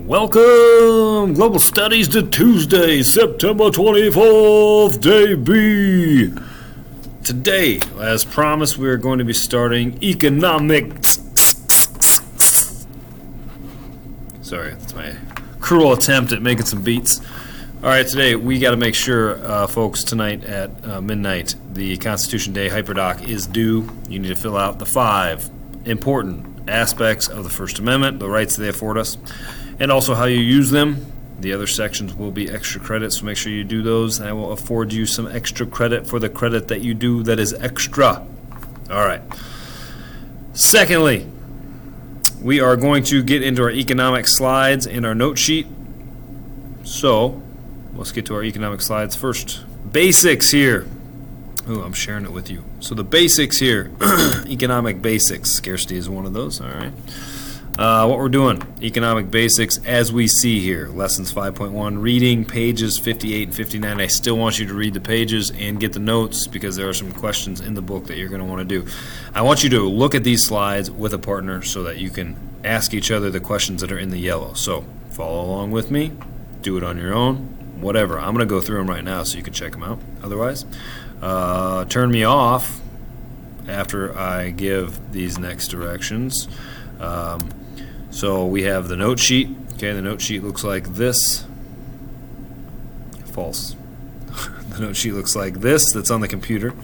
Welcome, Global Studies, to Tuesday, September 24th, Day B. Today, as promised, we are going to be starting economics. Sorry, that's my cruel attempt at making some beats. All right, today we got to make sure, folks, tonight at midnight, the Constitution Day Hyperdoc is due. You need to fill out the 5 important aspects of the First Amendment, the rights they afford us, and also how you use them. The other sections will be extra credit, so make sure you do those, and I will afford you some extra credit for the credit that you do that is extra. All right. Secondly, we are going to get into our economic slides and our note sheet. So, let's get to our economic slides first. Basics here. Ooh, I'm sharing it with you. So the basics here, economic basics. Scarcity is one of those, all right. What we're doing, economic basics as we see here. Lessons 5.1, reading pages 58 and 59. I still want you to read the pages and get the notes because there are some questions in the book that you're going to want to do. I want you to look at these slides with a partner so that you can ask each other the questions that are in the yellow. So follow along with me, do it on your own, whatever. I'm going to go through them right now so you can check them out. Otherwise, turn me off after I give these next directions. So we have the note sheet. Okay, the note sheet looks like this. False. The note sheet looks like this. That's on the computer.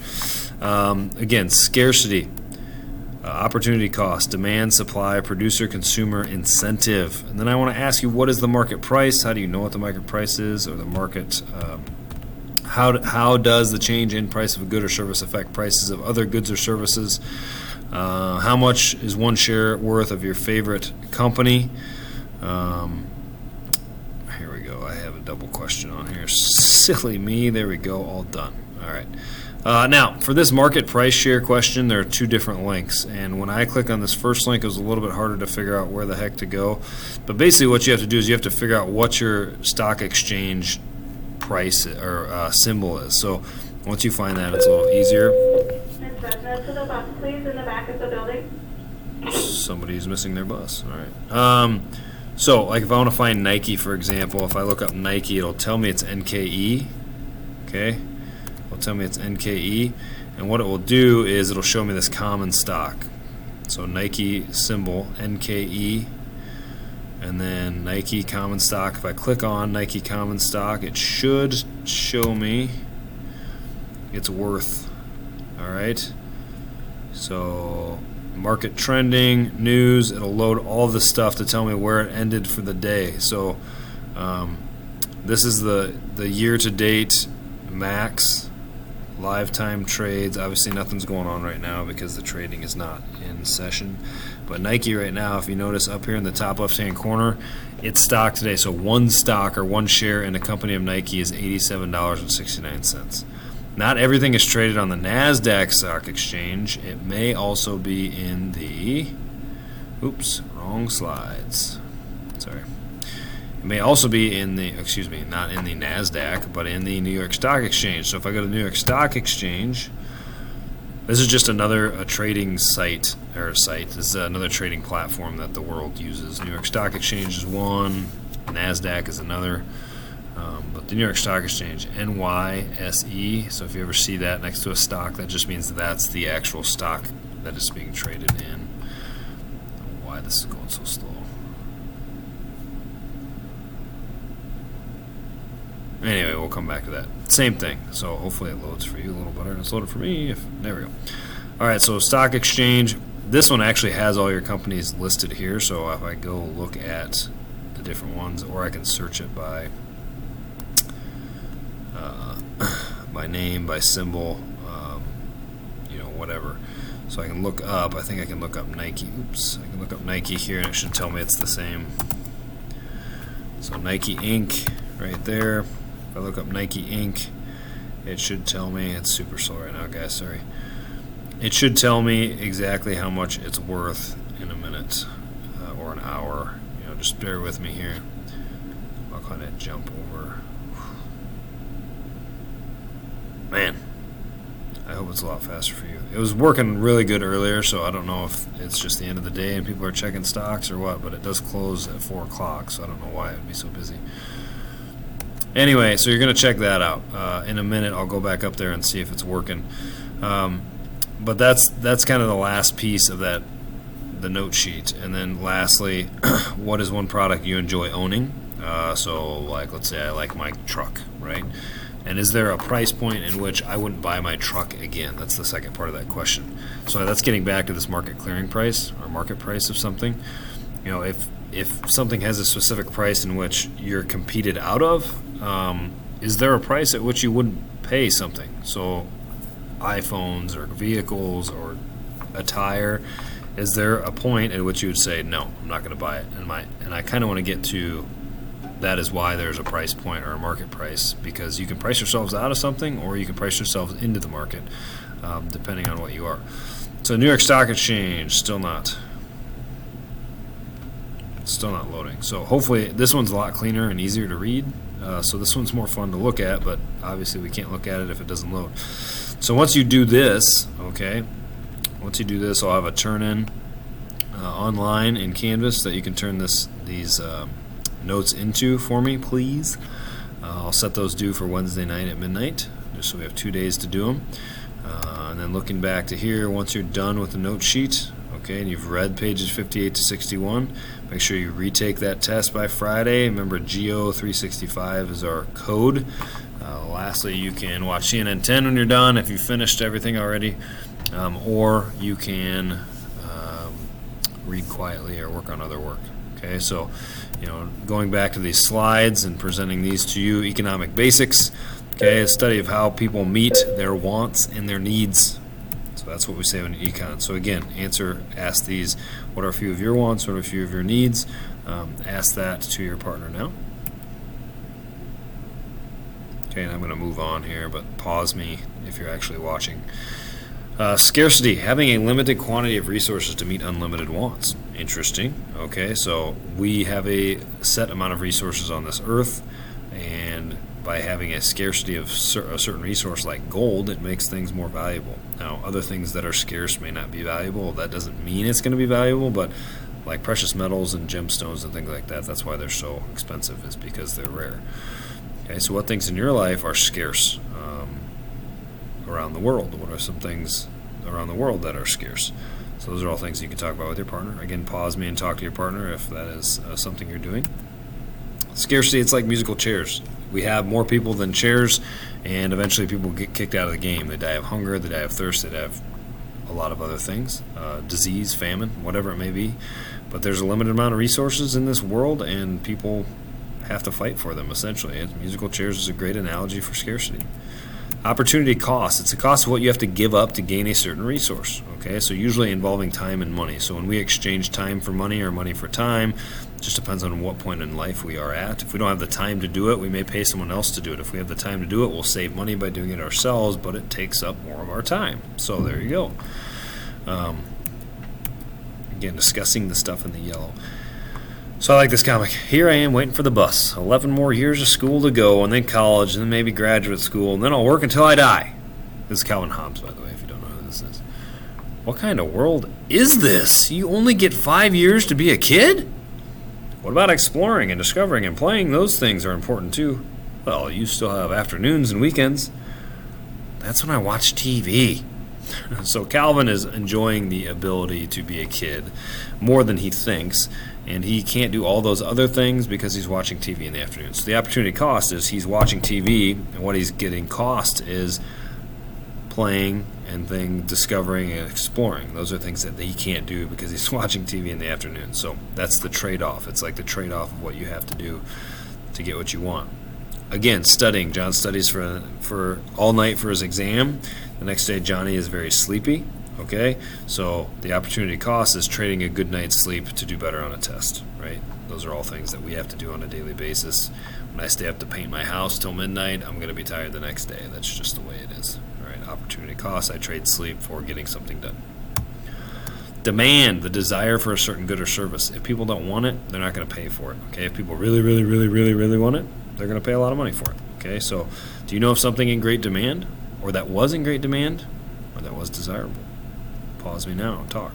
Again, scarcity, opportunity cost, demand, supply, producer, consumer, incentive. And then I want to ask you, what is the market price? How do you know what the market price is, or the market? How does the change in price of a good or service affect prices of other goods or services? How much is one share worth of your favorite company? Here we go. I have a double question on here. Silly me. There we go. All done. All right. Now, for this market price share question, there are 2 different links. And when I click on this first link, it was a little bit harder to figure out where the heck to go. But basically what you have to do is you have to figure out what your stock exchange price or symbol is. So once you find that, it's a little easier. To the bus, please, in the back of the building. Somebody's missing their bus. All right. So, like if I want to find Nike, for example, if I look up Nike, it'll tell me it's NKE. Okay? It'll tell me it's NKE. And what it will do is it'll show me this common stock. So, Nike symbol, NKE. And then Nike common stock. If I click on Nike common stock, it should show me its worth. All right. So market trending, news, it'll load all the stuff to tell me where it ended for the day. So this is the year-to-date max live time trades. Obviously nothing's going on right now because the trading is not in session. But Nike right now, if you notice up here in the top left-hand corner, it's stock today. So one stock or one share in a company of Nike is $87.69. Not everything is traded on the NASDAQ stock exchange. It may also be in the, oops, wrong slides. Sorry. It may also be in the, excuse me, not in the NASDAQ, but in the New York Stock Exchange. So if I go to New York Stock Exchange, this is just another trading site, this is another trading platform that the world uses. New York Stock Exchange is one, NASDAQ is another. But the New York Stock Exchange, NYSE, so if you ever see that next to a stock, that just means that's the actual stock that is being traded in. I don't know why this is going so slow. Anyway, we'll come back to that. Same thing, so hopefully it loads for you a little better. It's loaded for me. There we go. All right, so stock exchange. This one actually has all your companies listed here, so if I go look at the different ones, or I can search it by name, by symbol, whatever. So I can look up, I think I can look up Nike. Oops, I can look up Nike here and it should tell me it's the same. So Nike Inc. right there. If I look up Nike Inc., it should tell me, it's super slow right now, guys, sorry. It should tell me exactly how much it's worth in a minute or an hour. Just bear with me here. I'll kind of jump over. Man, I hope it's a lot faster for you. It was working really good earlier, so I don't know if it's just the end of the day and people are checking stocks or what, but it does close at 4 o'clock, so I don't know why it would be so busy. Anyway, so you're going to check that out. In a minute, I'll go back up there and see if it's working. But that's kind of the last piece of that, the note sheet. And then lastly, what is one product you enjoy owning? So like, let's say I like my truck, right? And is there a price point in which I wouldn't buy my truck again? That's the second part of that question. So that's getting back to this market clearing price or market price of something. You know, if something has a specific price in which you're competed out of, is there a price at which you wouldn't pay something? So iPhones or vehicles or a tire, is there a point at which you would say, no, I'm not going to buy it? And I kind of want to get to that is why there's a price point or a market price, because you can price yourselves out of something or you can price yourselves into the market, depending on what you are. So New York Stock Exchange, still not loading. So hopefully this one's a lot cleaner and easier to read. So this one's more fun to look at, but obviously we can't look at it if it doesn't load. So once you do this, okay, I'll have a turn-in online in Canvas that you can turn these notes into for me, please. I'll set those due for Wednesday night at midnight, just so we have 2 days to do them. And then looking back to here, once you're done with the note sheet, okay, and you've read pages 58 to 61, make sure you retake that test by Friday. Remember, GO365 is our code. Lastly, you can watch CNN 10 when you're done if you've finished everything already, or you can read quietly or work on other work. Okay, so going back to these slides and presenting these to you, economic basics. Okay, a study of how people meet their wants and their needs. So that's what we say in econ. So again, ask these: what are a few of your wants? What are a few of your needs? Ask that to your partner now. Okay, and I'm going to move on here, but pause me if you're actually watching. Scarcity, having a limited quantity of resources to meet unlimited wants. Interesting. Okay, so we have a set amount of resources on this earth, and by having a scarcity of a certain resource like gold, it makes things more valuable. Now, other things that are scarce may not be valuable. That doesn't mean it's going to be valuable, but like precious metals and gemstones and things like that, that's why they're so expensive, is because they're rare. Okay, so what things in your life are scarce around the world? What are some things around the world that are scarce? So those are all things you can talk about with your partner. Again, pause me and talk to your partner if that is something you're doing. Scarcity, it's like musical chairs. We have more people than chairs, and eventually people get kicked out of the game. They die of hunger, they die of thirst, they die of a lot of other things, disease, famine, whatever it may be. But there's a limited amount of resources in this world, and people have to fight for them, essentially. And musical chairs is a great analogy for scarcity. Opportunity cost. It's the cost of what you have to give up to gain a certain resource. Okay, so usually involving time and money. So when we exchange time for money or money for time, it just depends on what point in life we are at. If we don't have the time to do it, we may pay someone else to do it. If we have the time to do it, we'll save money by doing it ourselves, but it takes up more of our time. So there you go. Again, discussing the stuff in the yellow. So I like this comic. Here I am waiting for the bus. 11 more years of school to go, and then college, and then maybe graduate school, and then I'll work until I die. This is Calvin Hobbes, by the way, if you don't know who this is. What kind of world is this? You only get 5 years to be a kid? What about exploring and discovering and playing? Those things are important too. Well, you still have afternoons and weekends. That's when I watch TV. So Calvin is enjoying the ability to be a kid more than he thinks, and he can't do all those other things because he's watching TV in the afternoon. So the opportunity cost is he's watching TV, and what he's getting cost is playing and discovering and exploring. Those are things that he can't do because he's watching TV in the afternoon. So that's the trade-off. It's like the trade-off of what you have to do to get what you want. Again, studying. John studies for all night for his exam. The next day, Johnny is very sleepy. Okay, so the opportunity cost is trading a good night's sleep to do better on a test, right? Those are all things that we have to do on a daily basis. When I stay up to paint my house till midnight, I'm going to be tired the next day. That's just the way it is. All right, opportunity cost, I trade sleep for getting something done. Demand, the desire for a certain good or service. If people don't want it, they're not going to pay for it. Okay, if people really, really, really, really, really want it, they're going to pay a lot of money for it. Okay, so do you know of something in great demand, or that was in great demand? or that was desirable. Pause me now and talk.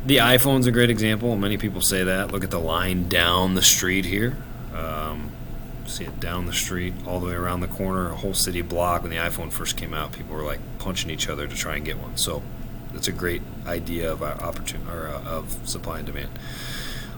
The iPhone's a great example. Many people say that. Look at the line down the street here. See it down the street, all the way around the corner, a whole city block. When the iPhone first came out, people were like punching each other to try and get one. So that's a great idea of opportunity of supply and demand.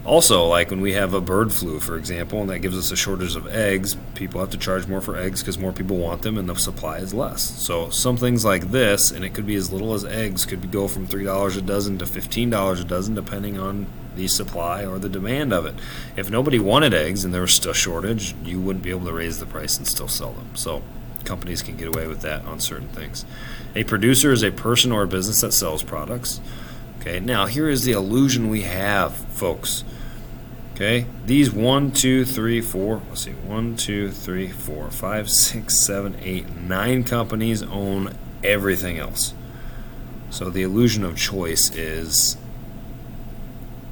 Also, like when we have a bird flu, for example, and that gives us a shortage of eggs, people have to charge more for eggs because more people want them and the supply is less. So some things like this, and it could be as little as eggs, could go from $3 a dozen to $15 a dozen depending on the supply or the demand of it. If nobody wanted eggs and there was still a shortage, you wouldn't be able to raise the price and still sell them. So companies can get away with that on certain things. A producer is a person or a business that sells products. Okay, now here is the illusion we have, folks. Okay, these 1, 2, 3, 4, let's see, 1, 2, 3, 4, 5, 6, 7, 8, 9 companies own everything else. So the illusion of choice is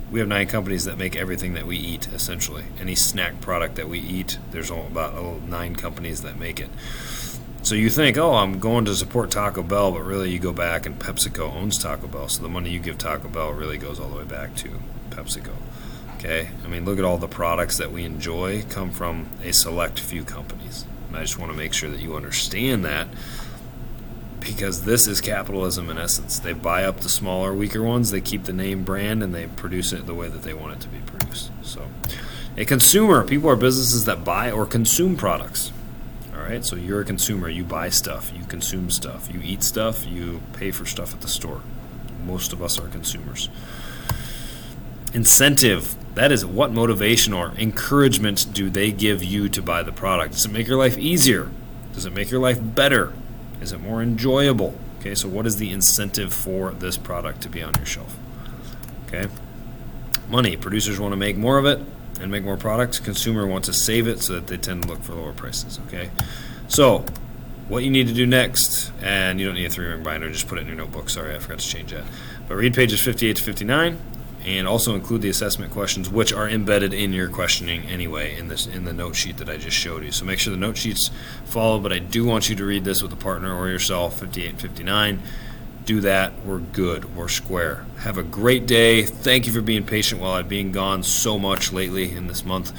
we have 9 companies that make everything that we eat, essentially. Any snack product that we eat, there's about 9 companies that make it. So you think, oh, I'm going to support Taco Bell, but really you go back and PepsiCo owns Taco Bell. So the money you give Taco Bell really goes all the way back to PepsiCo. Okay? I mean, look at all the products that we enjoy come from a select few companies. And I just want to make sure that you understand that, because this is capitalism in essence. They buy up the smaller, weaker ones, they keep the name brand, and they produce it the way that they want it to be produced. So a consumer, people are businesses that buy or consume products. All right, so you're a consumer. You buy stuff. You consume stuff. You eat stuff. You pay for stuff at the store. Most of us are consumers. Incentive. That is, what motivation or encouragement do they give you to buy the product? Does it make your life easier? Does it make your life better? Is it more enjoyable? Okay, so what is the incentive for this product to be on your shelf? Okay. Money. Producers want to make more of it and make more products. Consumer wants to save it so that they tend to look for lower prices. Okay, so what you need to do next, and you don't need a 3-ring binder, just put it in your notebook. Sorry, I forgot to change that. But read pages 58 to 59, and also include the assessment questions, which are embedded in your questioning anyway in the note sheet that I just showed you. So make sure the note sheets follow, but I do want you to read this with a partner or yourself, 58 and 59. Do that. We're good. We're square. Have a great day. Thank you for being patient while I've been gone so much lately in this month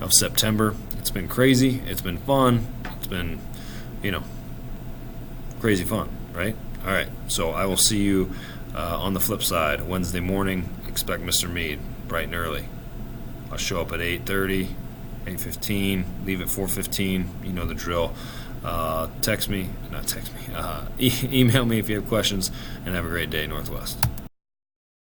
of September. It's been crazy. It's been fun. It's been, crazy fun, right? All right. So I will see you on the flip side. Wednesday morning, expect Mr. Mead bright and early. I'll show up at 8:30, 8:15, leave at 4:15. You know the drill. Email me if you have questions, and have a great day, Northwest.